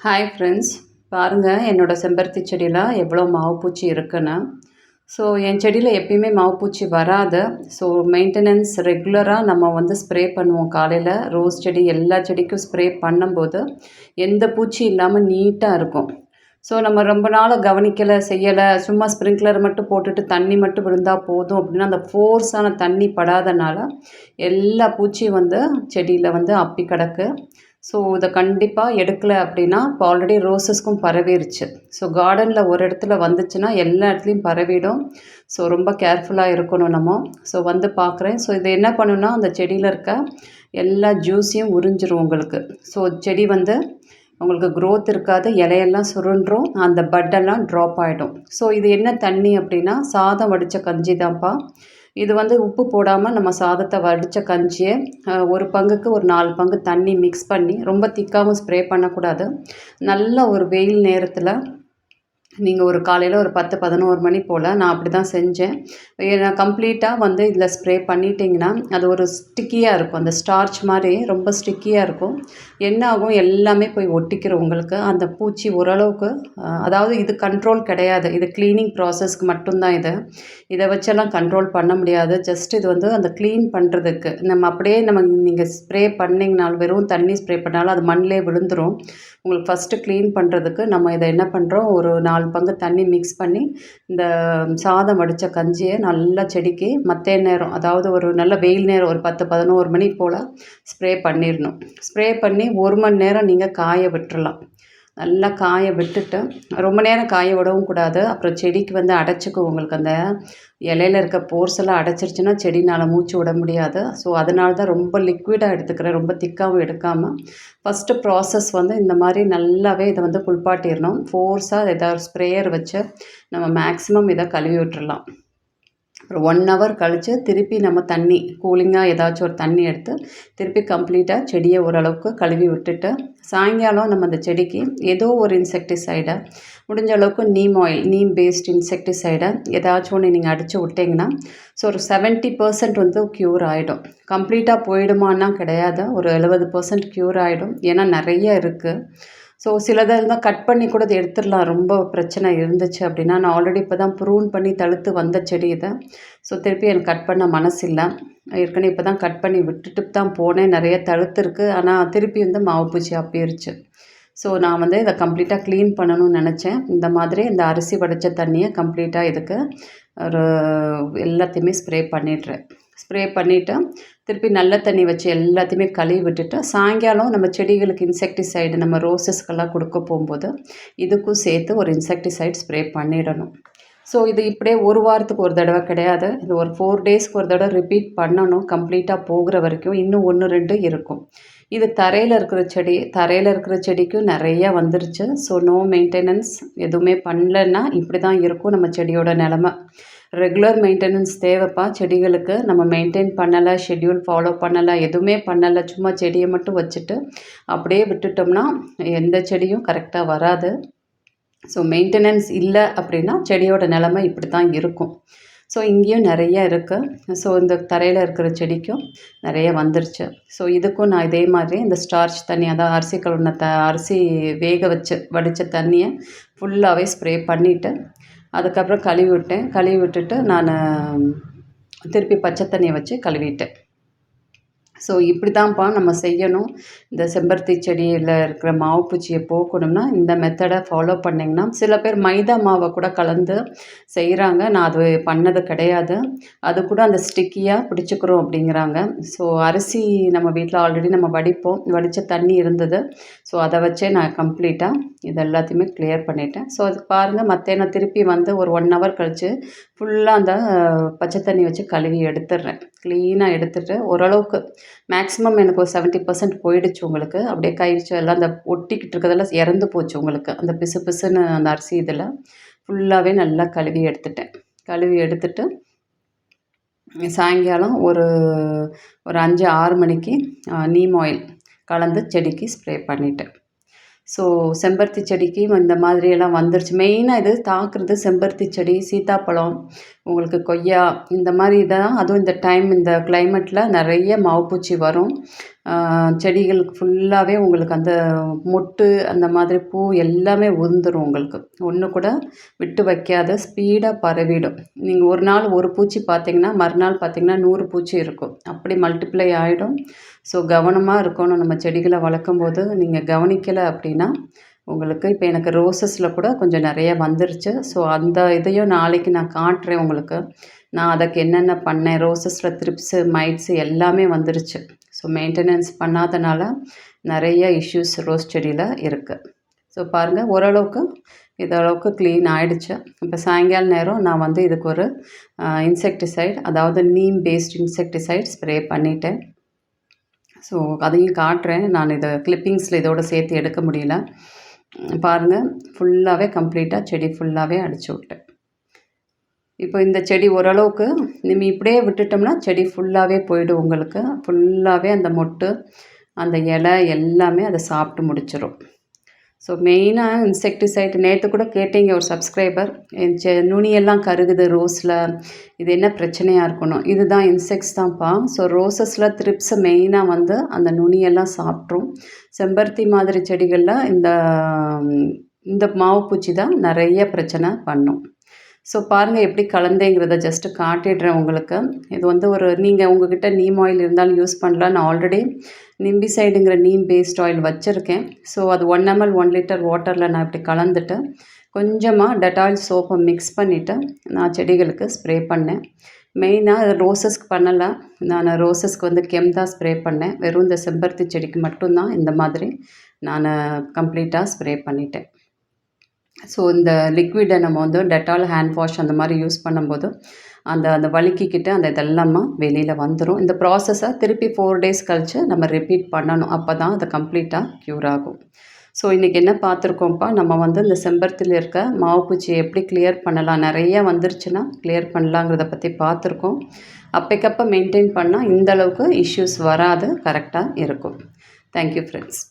Hi friends, பாருங்கள் என்னோடய செம்பருத்தி செடியில் எவ்வளோ மாவுப்பூச்சி இருக்குன்னு. ஸோ என் செடியில் எப்பயுமே மாவுப்பூச்சி வராது. ஸோ மெயின்டெனன்ஸ் ரெகுலராக நம்ம ஸ்ப்ரே பண்ணுவோம். காலையில் ரோஸ் செடி எல்லா செடிக்கும் ஸ்ப்ரே பண்ணும்போது எந்த பூச்சி இல்லாமல் நீட்டாக இருக்கும். ஸோ நம்ம ரொம்ப நாள் கவனிக்கலை செய்யலை, சும்மா ஸ்ப்ரிங்க்லர் மட்டும் போட்டுட்டு தண்ணி மட்டும் விழுந்தால் போதும் அப்படின்னா அந்த ஃபோர்ஸான தண்ணி படாதனால எல்லா பூச்சியும் செடியில் அப்பி கிடக்கு. ஸோ இதை கண்டிப்பாக எடுக்கலை அப்படின்னா இப்போ ஆல்ரெடி ரோசஸ்க்கும் பரவிருச்சு. ஸோ கார்டனில் ஒரு இடத்துல வந்துச்சுன்னா எல்லா இடத்துலையும் பரவிடும். ஸோ ரொம்ப கேர்ஃபுல்லாக இருக்கணும் நம்ம. ஸோ பார்க்குறேன். ஸோ இது என்ன பண்ணுன்னா அந்த செடியில் இருக்க எல்லா ஜூஸையும் உறிஞ்சிரும் உங்களுக்கு. ஸோ செடி உங்களுக்கு க்ரோத் இருக்காது, இலையெல்லாம் சுருண்டும், அந்த பட்டெல்லாம் ட்ராப் ஆகிடும். ஸோ இது என்ன தண்ணி அப்படின்னா சாதம் வடித்த கஞ்சி தான்ப்பா. இது உப்பு போடாமல் நம்ம சாதத்தை வடித்த கஞ்சியை ஒரு பங்குக்கு ஒரு 4 பங்கு தண்ணி மிக்ஸ் பண்ணி, ரொம்ப திக்காகவும் ஸ்ப்ரே பண்ணக்கூடாது. நல்ல ஒரு வெயில் நேரத்தில் நீங்கள் ஒரு காலையில் ஒரு 10-11 மணி போல் நான் அப்படி தான் செஞ்சேன். நான் கம்ப்ளீட்டாக இதில் ஸ்ப்ரே பண்ணிட்டீங்கன்னா அது ஒரு ஸ்டிக்கியாக இருக்கும். அந்த ஸ்டார்ச் மாதிரி ரொம்ப ஸ்டிக்கியாக இருக்கும். என்ன ஆகும், எல்லாமே போய் ஒட்டிக்கிறோம் உங்களுக்கு. அந்த பூச்சி ஓரளவுக்கு அதாவது இது கண்ட்ரோல் கிடையாது. இது க்ளீனிங் ப்ராசஸ்க்கு மட்டும்தான் இது. இதை வச்செல்லாம் கண்ட்ரோல் பண்ண முடியாது. ஜஸ்ட் இது அந்த க்ளீன் பண்ணுறதுக்கு நம்ம அப்படியே நீங்கள் ஸ்ப்ரே பண்ணிங்கனாலும், வெறும் தண்ணி ஸ்ப்ரே பண்ணாலும் அது மண்ணிலே விழுந்துடும். உங்களுக்கு ஃபஸ்ட்டு க்ளீன் பண்ணுறதுக்கு நம்ம இதை என்ன பண்ணுறோம், ஒரு 4 பங்கு தண்ணி மிக்ஸ் பண்ணி இந்த சாதம் வடித்த கஞ்சியை நல்லா செடிக்கு மத்திய நேரம், அதாவது ஒரு நல்ல வெயில் நேரம் ஒரு 10-11 மணி போல் ஸ்ப்ரே பண்ணிடணும். ஸ்ப்ரே பண்ணி 1 மணி நேரம் நீங்கள் காய விட்டுறலாம். நல்லா காய விட்டுட்டு, ரொம்ப நேரம் காய விடவும் கூடாது. அப்புறம் செடிக்கு அடைச்சிக்கும். உங்களுக்கு அந்த இலையில இருக்க போர்ஸ் எல்லாம் அடைச்சிருச்சுன்னா செடினால் மூச்சு விட முடியாது. ஸோ அதனால தான் ரொம்ப லிக்விடாக எடுத்துக்கிறேன், ரொம்ப திக்காகவும் எடுக்காமல். ஃபஸ்ட்டு ப்ராசஸ் இந்த மாதிரி நல்லாவே இதை குளிப்பாட்டிடணும். ஃபோர்ஸாக ஏதாவது ஸ்ப்ரேயர் வச்சு நம்ம மேக்ஸிமம் இதை கழுவி விட்டுறலாம். அப்புறம் 1 ஹவர் கழித்து திருப்பி நம்ம தண்ணி கூலிங்காக ஏதாச்சும் ஒரு தண்ணி எடுத்து திருப்பி கம்ப்ளீட்டாக செடியை ஓரளவுக்கு கழுவி விட்டுட்டு, சாயங்காலம் நம்ம அந்த செடிக்கு ஏதோ ஒரு இன்செக்டிசைடை, முடிஞ்ச அளவுக்கு நீம் பேஸ்ட் இன்செக்டிசைடை ஏதாச்சும் ஒன்று நீங்கள் அடித்து விட்டிங்கன்னா ஸோ ஒரு 70% க்யூர் ஆகிடும். கம்ப்ளீட்டாக போயிடுமான்னா கிடையாது, ஒரு 70% க்யூர் ஆகிடும். ஏன்னா நிறைய இருக்குது. ஸோ சிலதெல்லாம் கட் பண்ணி கூட அதை எடுத்துடலாம். ரொம்ப பிரச்சனை இருந்துச்சு அப்படின்னா. நான் ஆல்ரெடி இப்போ தான் ப்ரூன் பண்ணி தழுத்து வந்த செடி இதை. ஸோ திருப்பி எனக்கு கட் பண்ண மனசு இல்லை. ஏற்கனவே இப்போ தான் கட் பண்ணி விட்டுட்டு தான் போனேன். நிறைய தழுத்து இருக்குது, ஆனால் திருப்பி மாவுப்பூச்சி அப்பிருச்சு. ஸோ நான் இதை கம்ப்ளீட்டாக க்ளீன் பண்ணணும்னு நினச்சேன். இந்த மாதிரி இந்த அரிசி வடித்த தண்ணியை கம்ப்ளீட்டாக இதுக்கு ஒரு எல்லாத்தையுமே ஸ்ப்ரே பண்ணிடுறேன். ஸ்ப்ரே பண்ணிவிட்டு திருப்பி நல்ல தண்ணி வச்சு எல்லாத்தையுமே கழுவி விட்டுட்டு, சாயங்காலம் நம்ம செடிகளுக்கு இன்செக்டிசைடு நம்ம ரோசஸ்க்கெல்லாம் கொடுக்க போகும்போது இதுக்கும் சேர்த்து ஒரு இன்செக்டிசைட் ஸ்ப்ரே பண்ணிடணும். ஸோ இது இப்படியே ஒரு வாரத்துக்கு ஒரு தடவை கிடையாது, இது ஒரு 4 டேஸ்க்கு ஒரு தடவை ரிப்பீட் பண்ணணும். கம்ப்ளீட்டாக போகிற வரைக்கும் இன்னும் 1-2 இருக்கும். இது தரையில் இருக்கிற செடிக்கும் நிறையா வந்துருச்சு. ஸோ நோ மெயின்டெனன்ஸ், எதுவுமே பண்ணலன்னா இப்படி தான் இருக்கும் நம்ம செடியோட நிலமை. ரெகுலர் மெயின்டெனன்ஸ் தேவைப்பா செடிகளுக்கு. நம்ம மெயின்டைன் பண்ணலை, ஷெட்யூல் ஃபாலோ பண்ணலை, எதுவுமே பண்ணலை, சும்மா செடியை மட்டும் வச்சுட்டு அப்படியே விட்டுட்டோம்னா எந்த செடியும் கரெக்டாக வராது. ஸோ மெயின்டெனன்ஸ் இல்லை அப்படின்னா செடியோட நிலமை இப்படி தான் இருக்கும். ஸோ இங்கேயும் நிறைய இருக்குது. ஸோ இந்த தரையில் இருக்கிற செடிக்கும் நிறைய வந்துருச்சு. ஸோ இதுக்கும் நான் இதே மாதிரி இந்த ஸ்டார்ச் தண்ணி, அதாவது அரிசி கழுவின அரிசி வேக வச்சு வடித்த தண்ணியை ஃபுல்லாகவே ஸ்ப்ரே பண்ணிவிட்டு அதுக்கப்புறம் கழுவி விட்டுட்டு நான் திருப்பி பச்சை தண்ணியை வச்சு கழுவிட்டேன். ஸோ இப்படி தான்ப்பா நம்ம செய்யணும். இந்த செம்பருத்தி செடியில் இருக்கிற மாவுப்பூச்சியை போக்கணும்னா இந்த மெத்தடை ஃபாலோ பண்ணிங்கன்னா, சில பேர் மைதா மாவை கூட கலந்து செய்கிறாங்க. நான் அது பண்ணது கிடையாது. அது கூட அந்த ஸ்டிக்கியாக பிடிச்சிக்கிறோம் அப்படிங்கிறாங்க. ஸோ அரிசி நம்ம வீட்டில் ஆல்ரெடி நம்ம வடித்த தண்ணி இருந்தது. ஸோ அதை வச்சே நான் கம்ப்ளீட்டாக இது எல்லாத்தையுமே கிளியர் பண்ணிட்டேன். ஸோ அதுக்கு பாருங்கள், மத்தியானம் திருப்பி ஒரு 1 ஹவர் கழித்து ஃபுல்லாக அந்த பச்சை தண்ணி வச்சு கழுவி எடுத்துடுறேன். க்ளீனாக எடுத்துகிட்டு ஓரளவுக்கு மேக்ஸிமம் எனக்கு ஒரு 70% போயிடுச்சு உங்களுக்கு. அப்படியே கை வச்சு எல்லாம் அந்த ஒட்டிக்கிட்டு இருக்கிறதெல்லாம் இறந்து போச்சு உங்களுக்கு. அந்த பிசு பிசுன்னு அந்த அரிசி இதில் ஃபுல்லாகவே நல்லா கழுவி எடுத்துட்டு சாயங்காலம் ஒரு 5-6 மணிக்கு நீம் ஆயில் கலந்து செடிக்கு ஸ்ப்ரே பண்ணிட்டேன். ஸோ செம்பருத்தி செடிக்கு இந்த மாதிரியெல்லாம் வந்துருச்சு. மெயினாக இது தாக்குறது செம்பருத்தி செடி, சீத்தாப்பழம், உங்களுக்கு கொய்யா, இந்த மாதிரி தான். அதுவும் இந்த டைம் இந்த கிளைமேட்டில் நிறைய மாவுப்பூச்சி வரும். செடிகளுக்கு ஃபுல்லாகவே உங்களுக்கு அந்த மொட்டு அந்த மாதிரி பூ எல்லாமே உதிர்ந்துரும் உங்களுக்கு. ஒன்று கூட விட்டு வைக்காத ஸ்பீடாக பரவிடும். நீங்கள் ஒரு நாள் ஒரு பூச்சி பார்த்தீங்கன்னா மறுநாள் பார்த்தீங்கன்னா 100 பூச்சி இருக்கும். அப்படி மல்டிப்ளை ஆகிடும். ஸோ கவனமாக இருக்கணும் நம்ம செடிகளை வளர்க்கும்போது. நீங்கள் கவனிக்கலை அப்படின்னா உங்களுக்கு இப்போ எனக்கு ரோசஸில் கூட கொஞ்சம் நிறைய வந்துருச்சு. ஸோ அந்த இதையும் நாளைக்கு நான் காட்டுறேன் உங்களுக்கு. நான் அதுக்கு என்னென்ன பண்ணேன். ரோசஸில் த்ரிப்ஸு மைட்ஸு எல்லாமே வந்துருச்சு. ஸோ மெயின்டெனன்ஸ் பண்ணாதனால நிறைய இஷ்யூஸ் ரோஸ் செடியில் இருக்குது. ஸோ பாருங்கள் ஓரளவுக்கு இதளவுக்கு க்ளீன் ஆகிடுச்சு. இப்போ சாயங்கால நேரம் நான் வந்து இதுக்கு ஒரு இன்செக்டிசைட், அதாவது நீம் பேஸ்ட் இன்செக்டிசைட் ஸ்ப்ரே பண்ணிட்டேன். ஸோ அதையும் காட்டுறேன். நான் இதை கிளிப்பிங்ஸில் இதோட சேர்த்து எடுக்க முடியல. பாருங்கள் ஃபுல்லாகவே கம்ப்ளீட்டாக செடி ஃபுல்லாகவே அடிச்சு விட்டேன். இப்போ இந்த செடி ஓரளவுக்கு நம்ம இப்படியே விட்டுட்டோம்னா செடி ஃபுல்லாகவே போயிடும் உங்களுக்கு. ஃபுல்லாகவே அந்த மொட்டு அந்த இலை எல்லாமே அதை சாப்பிட்டு முடிச்சிடும். ஸோ மெயினாக இன்செக்டிசைட் நேற்று கூட கேட்டீங்க ஒரு சப்ஸ்கிரைபர், நுனியெல்லாம் கருகுது ரோஸில், இது என்ன பிரச்சனையாக இருக்கணும். இதுதான் இன்செக்ட்ஸ் தான்ப்பா. ஸோ ரோசஸில் த்ரிப்ஸை மெயினாக வந்து அந்த நுனியெல்லாம் சாப்பிட்ரும். செம்பருத்தி மாதிரி செடிகளில் இந்த மாவுப்பூச்சி தான் நிறைய பிரச்சனை பண்ணும். ஸோ பாருங்கள் எப்படி கலந்தேங்கிறத ஜஸ்ட்டு காட்டிடுறேன் உங்களுக்கு. இது வந்து ஒரு நீங்கள் உங்கள்கிட்ட நீம் ஆயில் இருந்தாலும் யூஸ் பண்ணலாம். நான் ஆல்ரெடி நிம்பிசைடுங்கிற நீம் பேஸ்ட் ஆயில் வச்சுருக்கேன். ஸோ அது 1 ml 1 லிட்டர் வாட்டரில் நான் இப்படி கலந்துட்டு கொஞ்சமாக டெட்டாயில் சோப்பை மிக்ஸ் பண்ணிவிட்டு நான் செடிகளுக்கு ஸ்ப்ரே பண்ணேன். மெயினாக ரோசஸ்க்கு பண்ணலை. நான் ரோசஸ்க்கு வந்து தான் ஸ்ப்ரே பண்ணேன். வெறும் இந்த செம்பருத்தி செடிக்கு மட்டும்தான் இந்த மாதிரி நான் கம்ப்ளீட்டாக ஸ்ப்ரே பண்ணிட்டேன். ஸோ இந்த லிக்விடை நம்ம வந்து டெட்டால் ஹேண்ட் வாஷ் அந்த மாதிரி யூஸ் பண்ணும்போது அந்த வழுக்கிக்கிட்டு அந்த இதெல்லாமா வெளியில் வந்துடும். இந்த ப்ராசஸை திருப்பி 4 days கழித்து நம்ம ரிப்பீட் பண்ணணும். அப்போ தான் அது கம்ப்ளீட்டாக க்யூர் ஆகும். ஸோ இன்றைக்கி என்ன பார்த்துருக்கோம்ப்பா, நம்ம வந்து இந்த செம்பருத்தியில் இருக்க மாவுப்பூச்சியை எப்படி கிளியர் பண்ணலாம், நிறைய வந்துருச்சுன்னா கிளியர் பண்ணலாங்கிறத பற்றி பார்த்துருக்கோம். அப்பைக்கப்போ மெயின்டைன் பண்ணால் இந்தளவுக்கு இஷ்யூஸ் வராது, கரெக்டாக இருக்கும். Thank you friends.